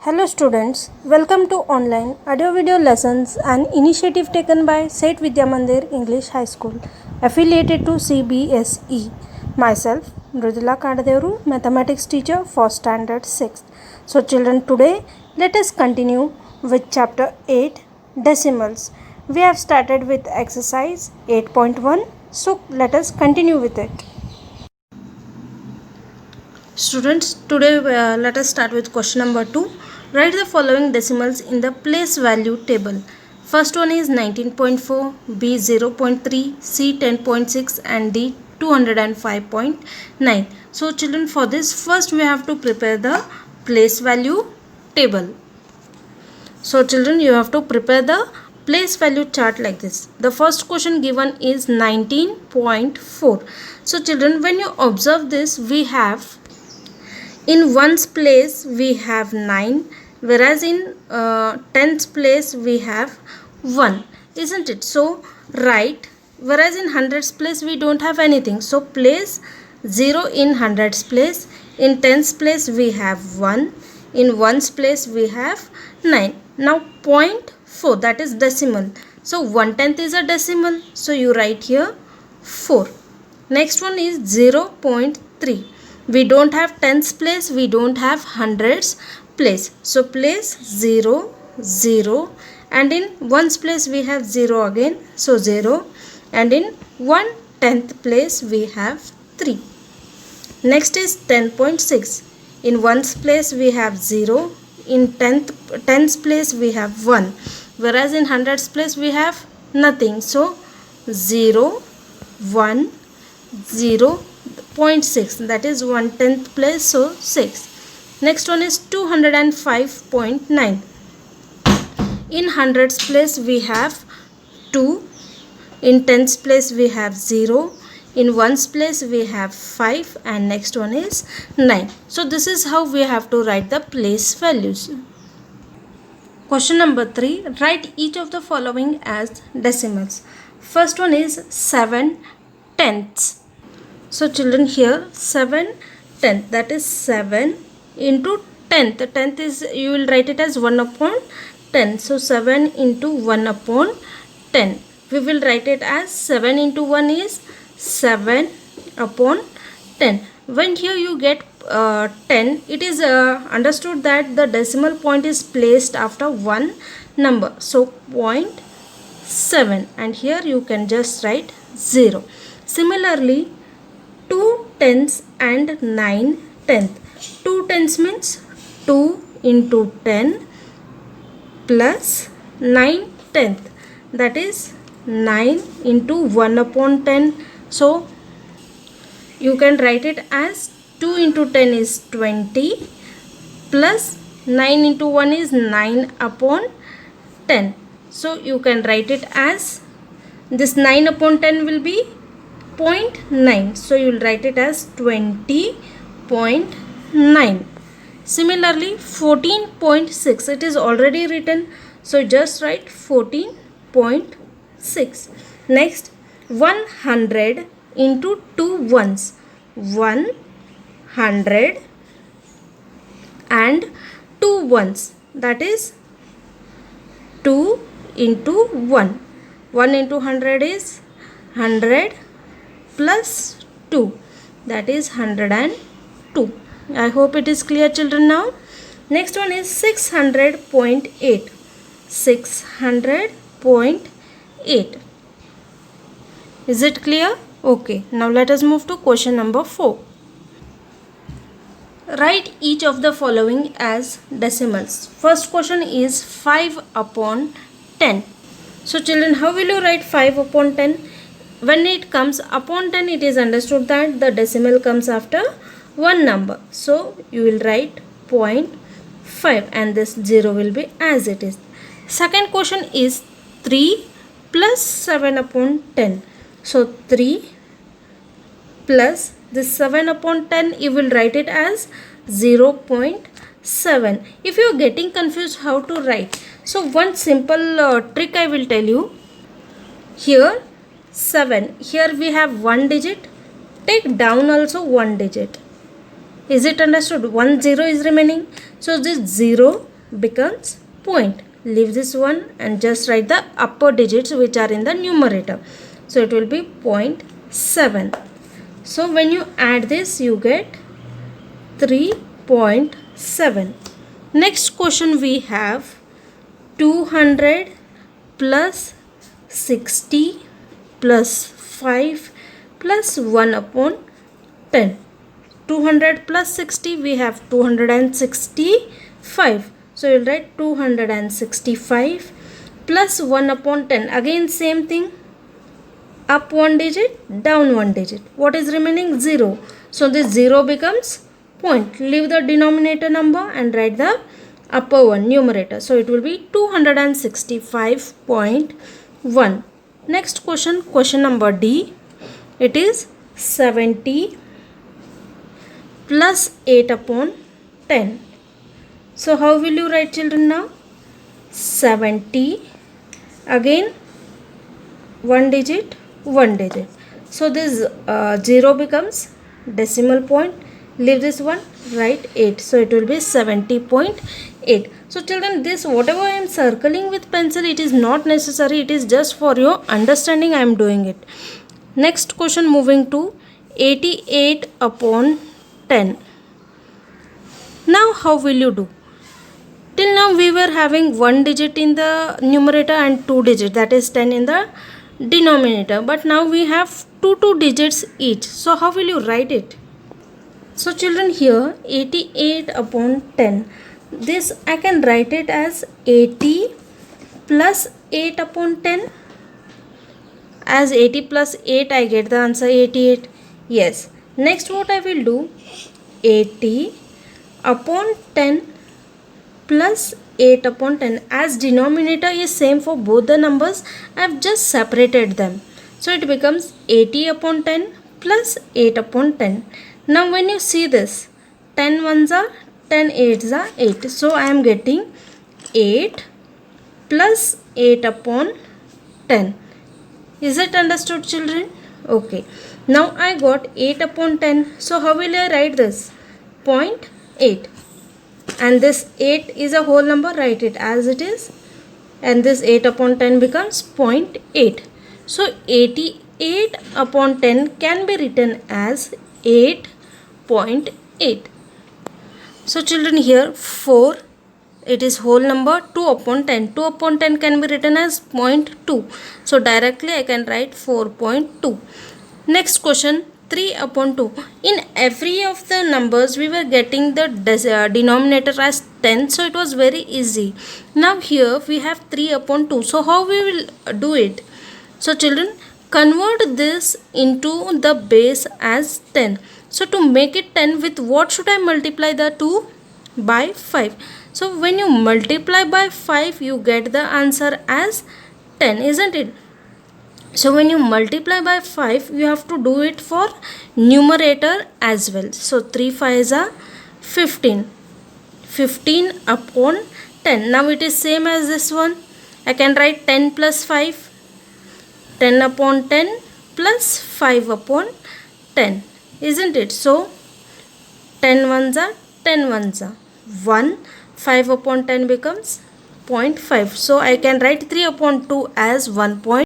Hello students, welcome to online audio video lessons, an initiative taken by Seth Vidya Mandir English High School affiliated to CBSE. Myself Mridula Kadadevaru, mathematics teacher for standard 6th. So children, today let us continue with chapter 8 decimals. We have started with exercise 8.1, so let us continue with it. Students, today let us start with question number 2. Write the following decimals in the place value table. First one is 19.4, B 0.3, C 10.6 and D 205.9. So children, for this first we have to prepare the place value table. So children, you have to prepare the place value chart like this. The first question given is 19.4. So children, when you observe this, we have in ones place we have 9, whereas in tens place we have 1, isn't it? So write, whereas in hundreds place we don't have anything, so place 0 in hundreds place. In tens place we have 1, in ones place we have 9. Now 0.4, that is decimal, so 1/10 is a decimal, so you write here 4. Next one is 0.3. We don't have tens place, we don't have hundreds place, so place 0, 0, and in ones place we have 0 again, so 0, and in 1/10 place we have 3. Next is 10.6. In ones place we have 0, in tens place we have 1, whereas in hundreds place we have nothing, so 0, 1, 0, 0.6, that is 1/10 place, so 6. Next one is 205.9. In hundreds place we have 2, in tens place we have 0, in ones place we have 5, and next one is 9. So this is how we have to write the place values. Question number 3. Write each of the following as decimals. First one is 7/10. So children, here 7/10, that is 7 into 10th. 10th is, you will write it as 1/10. So 7 into 1/10. We will write it as 7 into 1 is 7/10. When here you get 10, it is understood that the decimal point is placed after one number. So 0.7, and here you can just write 0. Similarly, 2/10 and 9/10. 2/10 means 2 into 10 plus 9/10, that is 9 into 1/10. So you can write it as 2 into 10 is 20 plus 9 into 1 is 9/10. So you can write it as, this 9/10 will be 0.9, so you will write it as 20.9. Similarly, 14.6, it is already written, so just write 14.6. Next, 100 into 2 ones, 100 and 2 ones, that is 2 into 1. 1 into 100 is 100 plus 2, that is 102. I hope it is clear, children. Now next one is 600.8. 600.8. Is it clear? Okay, now let us move to question number 4. Write each of the following as decimals. First question is 5/10. So children, how will you write 5/10? When it comes upon 10, it is understood that the decimal comes after one number, so you will write 0.5 and this 0 will be as it is. Second question is 3 plus 7/10. So 3 plus this 7/10, you will write it as 0.7. If you are getting confused how to write, so one simple trick I will tell you. Here 7, here we have one digit, take down also one digit. Is it understood? 1 0 is remaining, so this 0 becomes point. Leave this one and just write the upper digits which are in the numerator. So it will be 0.7. So when you add this, you get 3.7. Next question we have 200 plus 60 plus 5 plus 1 upon 10. 200 plus 60, we have 265. So you will write 265 plus 1 upon 10. Again same thing. Up one digit, down one digit. What is remaining? 0. So this 0 becomes point. Leave the denominator number and write the upper one, numerator. So it will be 265.1. Next question, question number D. It is 70 plus 8 upon 10. So how will you write, children, now? 70, again one digit, one digit. So this 0 becomes decimal point. Leave this one, write 8. So it will be 70.8. So children, this whatever I am circling with pencil, it is not necessary. It is just for your understanding I am doing it. Next question, moving to 88 upon 10. Now how will you do? Till now we were having one digit in the numerator and two digits, that is 10 in the denominator. But now we have two digits each. So how will you write it? So children, here 88 upon 10. This I can write it as 80 plus 8 upon 10. As 80 plus 8, I get the answer 88. Yes. Next what I will do? 80 upon 10 plus 8 upon 10. As denominator is same for both the numbers, I have just separated them. So it becomes 80 upon 10 plus 8 upon 10. Now when you see this, 10 ones are 10 8s are 8. So I am getting 8 plus 8 upon 10. Is it understood, children? Okay. Now I got 8 upon 10. So how will I write this? 0.8. And this 8 is a whole number. Write it as it is. And this 8 upon 10 becomes 0.8. So 88 upon 10 can be written as 8.8. So children, here 4, it is whole number. 2 upon 10. 2 upon 10 can be written as 0.2. So directly I can write 4.2. Next question, 3 upon 2. In every of the numbers we were getting the denominator as 10. So it was very easy. Now here we have 3 upon 2. So how we will do it? So children, convert this into the base as 10. So to make it 10, with what should I multiply the 2? By 5. So when you multiply by 5, you get the answer as 10, isn't it? So when you multiply by 5, you have to do it for numerator as well. So 3 5s are 15. 15 upon 10. Now it is same as this one. I can write 10 plus 5. 10 upon 10 plus 5 upon 10. Isn't it? So 10 ones are 10 ones are 1. 5 upon 10 becomes 0.5. So I can write 3 upon 2 as 1.